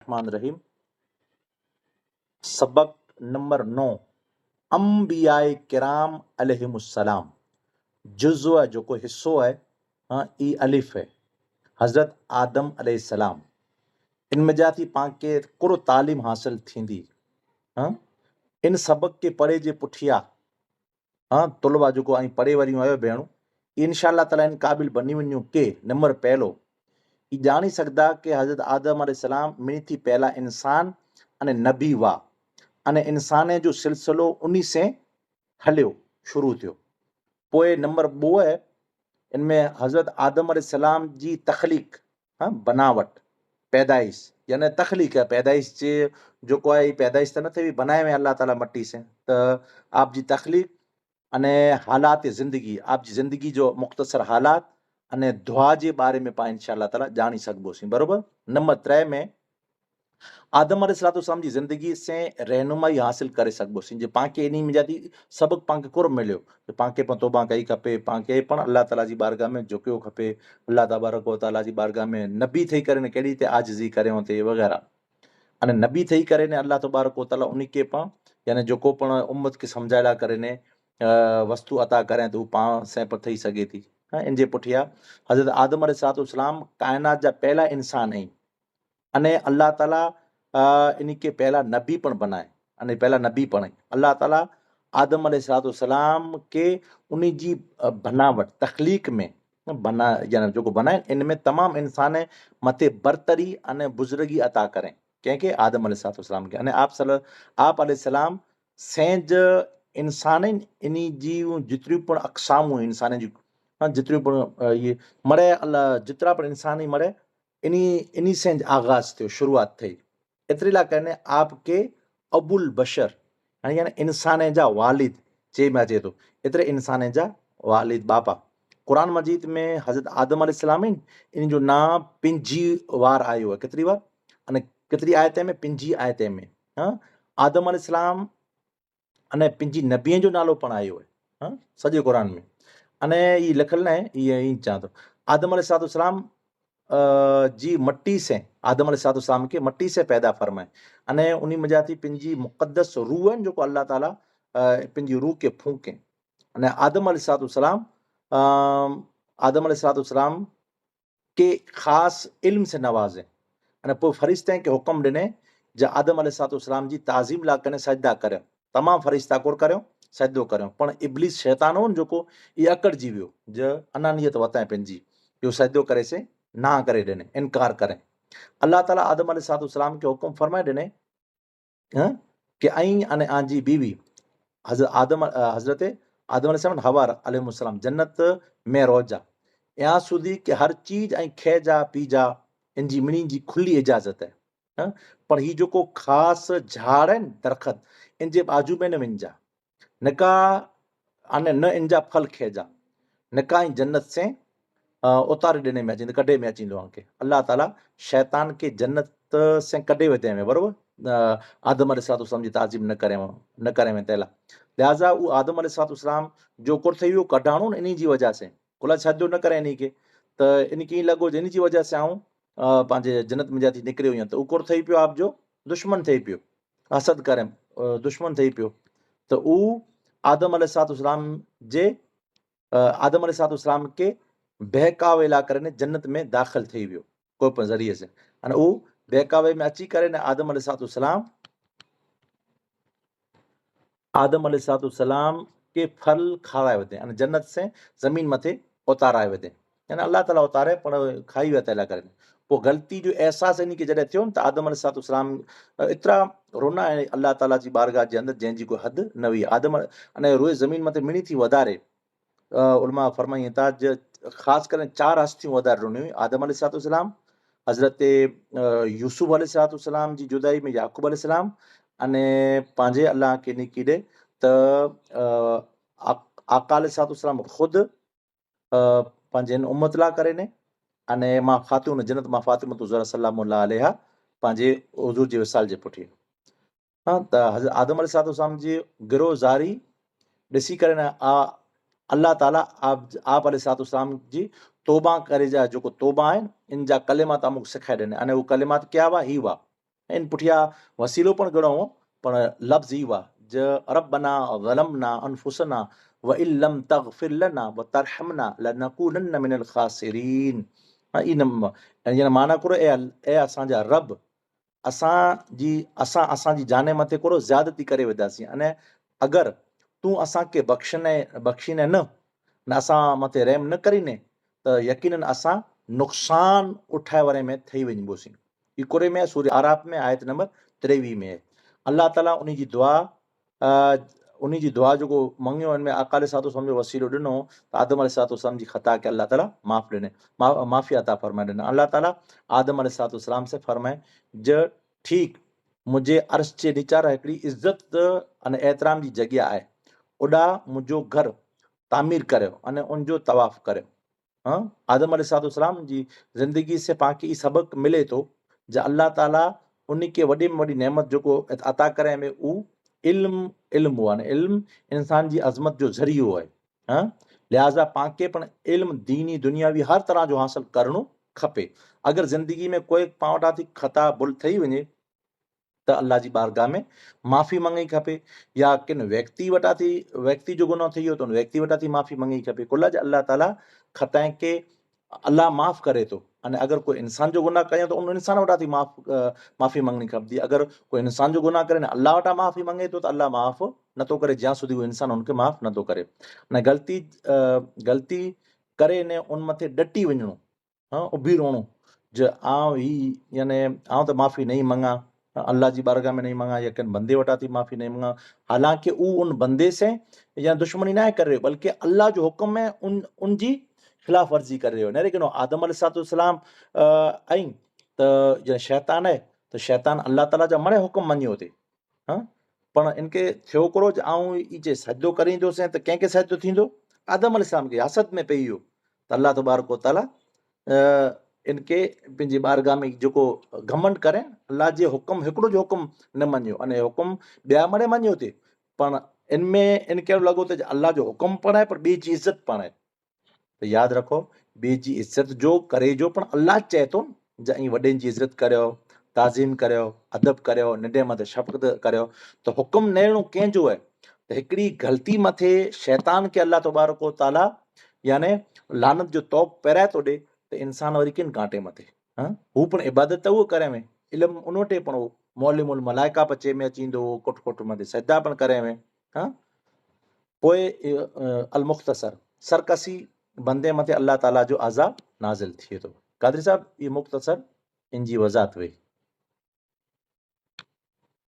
रहमान रहीम। सबक नंबर 9 अंबियाए किराम अलैहिमुस्सलाम। जुज़्व जेको हिस्सो है ई अलिफ है हज़रत आदम अलैहिस्सलाम। इन में जा थी पांखे कुर तालीम हासिल थींदी। इन सबक के पढ़े जे पुठिया तुलबा जेको ऐं पढ़े वरियूं आहियो भेणूं, इंशाअल्लाह ताला इन क़ाबिल बनी वञूं के नंबर पहलो ई ॼाणी सघंदा कि हज़रत आदम अलैहिस्सलाम मिणी थी पहला इंसान अने नबी हुआ अने इंसान जो सिलसिलो उन्हीं से हलियो शुरू थियो। पोइ नंबर 2 है इनमें हज़रत आदम अलैहिस्सलाम जी तख़लीक बनावट पैदाइश यानी तख़लीक है पैदाइश जे जेको आहे पैदाइश त न थिए बनाए में अल्लाह ताला मट्टी से त आप जी तख़लीक अने हालात ज़िंदगी आप जी ज़िंदगी जो मुख़्तसर हालात अने दुआ जे बारे में पाण इंशाअल्लाह ताला जानी सघबोसीं। बरोबर। नंबर 3 में आदम अलैहिस्सलाम जी ज़िंदगी से रहनुमाई हासिल करे सघबोसीं जे पाण खे इन में जाती सबक पाण खे कुर मिलियो त पाण खे तौबा कई खपे, पाण खे पण अल्लाह ताला जी बारगाह में झुकियो खपे, अल्लाह तबारक व तआला जी बारगाह में नबी थई करे ने कहिड़ी ते आजिज़ी करियो ते वग़ैरह। अने नबी थई करे ने अल्लाह तबारक व तआला उन खे पाण यानी जेको पण उम्मत खे समझाइला करे ने वस्तु अता करें तो पाण से पर थई सघे थी। इन जे पुठिया हज़रत आदम अलैहिस्सलाम कायनात जा पहला इंसान आहिनि अने अल्लाह ताला इन खे पहला नबी पण बनाए अने पहला नबी पण आहिनि। अल्लाह ताला आदम अलैहिस्सलाम के उन जी बनावट तख़लीक में बना यानी जेको बनाए इन में तमाम इंसान मथे बरतरी अने बुज़ुर्गी अता करें कंहिंखे आदम अलैहिस्सलाम खे अने आप अलैहिस्सलाम सेंज इंसान आहिनि इन जी जेतिरियूं पण अक़सामूं इंसान जी जेतिरियूं पण इहे मरे अल्लाह जेतिरा पण इंसान ई मरे इन्हीं से आगाज थियो शुरुआत थी। एतिरे लाइ कहने आपके अबुल बशर यानी इंसान जा वालिद चे में अचे थो एतिरे इंसान जा वालिद बापा। कुरान मजीद में हज़रत आदम अलैहिस्सलाम इन जो नाम 5 वार आयो है। केतिरी वार अने केतिरी आयत में 5 आयत में आदम अलैहिस्सलाम अने 5 नबीअ जो नालो पण आयो है सॼे कुरान में। अने ई लिखल न आहे ये ई चवां थो आदम अलैहिस्सलाम जी मट्टी से आदम अलैहिस्सलाम के मट्टी से पैदा फरमाए अने उन में जा थी पंहिंजी मुक़द्दस रूह आहिनि जेको अल्लाह ताला पंहिंजी रूह खे फूके अने आदम अलैहिस्सलाम के ख़ासि इल्म से नवाज़े अने पोइ फ़रिश्ते खे हुकुम ॾिने जो आदम अलैहिस्सलाम जी ताज़ीम लाइ कने सजदा करियो। तमामु फ़रिश्ता कुर करियो सजदो करियो पण इब्लिस शैतान हो न जेको इहो अकड़जी वियो जो अनानियत वताए पंहिंजी इहो सजदो करे से ना करे ॾिने इनकार करें। अल्लाह ताला आदम अलैहिस्सलाम के हुकुम फरमाए ॾिने कि ऐं अने आंजी बीवी हज़रत आदम अलैहिस्सलाम हवा अलैहिस्सलाम जन्नत में रोजा यहाँ સુધી कि हर चीज ऐं खेजा पीजा इन जी मिणी जी खुली इजाज़त है पर ही जेको ख़ासि झाड़ आहिनि दरख़त इन जे बाजू में न वञिजा न का अने न इन जा फल खेजा न का ई जन्नत से उतारे ॾिने में अची कॾे में अचींदो आहे अल्लाह ताला शैतान के जन्नत से कॾे वधे में बरोबर आदम अलैहिस्सलाम जी ताज़ीम न करे में तैला लिहाज़ा उहो आदम अलैहिस्सलाम जो कुर थी वियो कढाणो न इन जी वजह से कुल सजदो न करे इन खे त इन खे ईअं लॻो इन जी वजह से आऊं पंहिंजे जन्नत में जाती निकिरी हुई त उहो कुर ठही पियो आप जो दुश्मन ठही पियो हसद करे दुश्मन ठही पियो त उहो आदम अलैहिस्सलाम जे आदम अलैहिस्सलाम के बहकावे लाइ करे ने जन्नत में दाख़िल थी वियो कोई पण ज़रिए से अने उहो बहकावे में अची करे ने आदम अलैहिस्सलाम के फल खाराए वधे अने जन्नत से ज़मीन मथे उताराए वधे यानी अल्लाह ताला उतारे पण खाई विया तैला करे पोइ ग़लती जो अहसास इन खे जॾहिं थियो न त आदम अलैहिस्सलाम एतिरा रोना आहिनि अल्लाह ताला जी बारगाह जे अंदरि जंहिंजी कोई हद न हुई आदम अने रोज़ ज़मीन मथे मिणी थी वधारे उलमा फरमाइनि था ख़ासि करे 4 हस्तियूं वधारे ॾिनियूं हुयूं आदम अलैहिस्सलाम हज़रत यूसुफ अलैहिस्सलाम जी जुदाई में याकूब अलैहिस्सलाम अने पंहिंजे अल्लाह खे निकीॾे त आका अलैहिस्सलाम ख़ुदि पंहिंजे हिन उम्मत लाइ करे ने अने मां फ़ातिमा जन्नत मां फ़ातिमा ज़हरा सलाम अलैहा पंहिंजे हुज़ूर जे विसाल जे पुठियां त हज़रत आदम अलैहिस्सलाम जी गिरोज़ारी ॾिसी करे न अल्लाह ताला आप अलैहिस्सलाम जी तौबा करे जा जेको तौबा आहिनि इन जा कलिमात अमुक सिखाए ॾिना अने उहे कलिमात कया हुआ ही हुआ इन पुठियां वसीलो पण घणो हो, पण लफ़्ज़ ई हुआ ज रब्बना ज़लमना अनफुसना व इन लम तग़फिर लना व तरहमना लनकूनन्न मिनल ख़ासिरीन। इन यानी माना करो ए असांजा रब असांजी जाने मथे कोड़ो ज़्यादती करे वेंदासीं, अने अगरि तूं असांखे बख़्शीने न असां मथे रहम न करीने त यकीनन असां नुक़सान उठाए वारे में थी वञिबोसीं। ई कुरे में सूर्य आराफ में आयत नंबर 23 में है। अल्लाह ताला उन जी दुआ जेको मंगियो हिन में आका अलैहिस्सलाम जो वसीलो ॾिनो त आदम अलैहिस्सलाम जी ख़ता खे अल्लाह ताला माफ़ ॾिने, माफ़ी अता फरमाए ॾिना। अल्लाह ताला आदम अलैहिस्सलाम से फरमाए ज ठीक मुंहिंजे अर्श जे नीचारा हिकिड़ी इज़त अने एहतराम जी जॻह आहे, ओॾा मुंहिंजो घर तामीर करियो अने उनजो तवाफ़ करियो। हाँ, आदम अलैहिस्सलाम जी ज़िंदगी से पाण खे ई सबक मिले थो ज अल्लाह ताला उन खे वॾे में वॾी नेमत जेको अता करे में उ इल्म हुआ ने इल्म इंसान जी अज़मत जो ज़रियो आहे। हाँ, लिहाज़ा पाण खे पण इल्म दीनी दुनियावी हर तरह जो हासिल करणो खपे। अगरि ज़िंदगी में कोई पाण वटां थी ख़ता भुल ठही वञे त अल्लाह जी बारगाह में माफ़ी मंगणी खपे, या किन व्यक्ति जो गुनाह थी वियो त उन व्यक्ति वटां थी माफ़ी मंगणी खपे। कुल जो अल्लाह ताला ख़ताए खे अल्लाह माफ़ करे थो, अने अगरि कोई इंसान जो गुनाह कयूं त उन इंसान वटां थी माफ़ी मंगणी खपंदी। अगरि कोई इंसान जो गुनाह करे न अल्लाह वटां माफ़ी मंगे थो त अल्लाह माफ़ नथो करे ज्यां સુધી उहो इंसान हुनखे माफ़ नथो करे। अने ग़लती करे ने उन मथे डटी वञणो, हाँ, उभी रोणो ज याने आउं त माफ़ी नहीं मंगा, अल्लाह जी बारगाह में नहीं मंगा, या किन बंदे वटां थी माफ़ी नहीं मंगा, हालांकि उन बंदे से या दुश्मनी ना कर रहे हो, बल्कि अल्लाह जो हुक्म है उनजी खिलाफ वर्जी कर रहे हो। न कि आदम अलैहिस्सलाम ऐं त शैतान आहे त शैतान अल्लाह ताला जा मणे हुक्म मञियो हुते, हाँ, पण इनके थियो करो ज आऊं ई जे सजदो करींदुसि त कंहिंखे सजदो थींदो? आदम अलैहिस्सलाम खे हसद में पई वियो त अल्लाह तबारक व तआला इनके पंहिंजी बारगाह में जेको घमंड करे अल्लाह जे हुक्म हिकिड़ो जो हुक्म न मञियो, अने हुक्म ॿिया मणे मञियो थिए, पण इनमें इनखे लॻो त अल्लाह जो हुक्म पण आहे पर ॿिए जी इज़त पण आहे। त यादि रखो, ॿिए जी इज़त जो करे जो पण अल्लाह चए थो ज ऐं वॾनि जी इज़त करियो, ताज़ीम करियो, अदब करियो, नंढे मथे शफ़क़त करियो। त हुक्म ॾियणो कंहिंजो आहे त हिकिड़ी ग़लती मथे शैतान खे अल्लाह तबारक व तआला याने लानत जो तौक़ पहिराए थो ॾे त इंसान वरी किन कांटे मथे, हाँ, हू पण इबादत त उहो करे में, इल्मु उन वटि पण हो, मौलिमुल मलाइका बचे में अची ईंदो, कुट कुट मथे सजदा पण करे में। हाँ, पोइ अल मुख़्तसर सरकसी बंदे मथे अल्लाह ताला जो अज़ाब नाज़िल थिए थो। कादरी साहब, ये मुख़्तसर इन जी वज़ाहत हुई।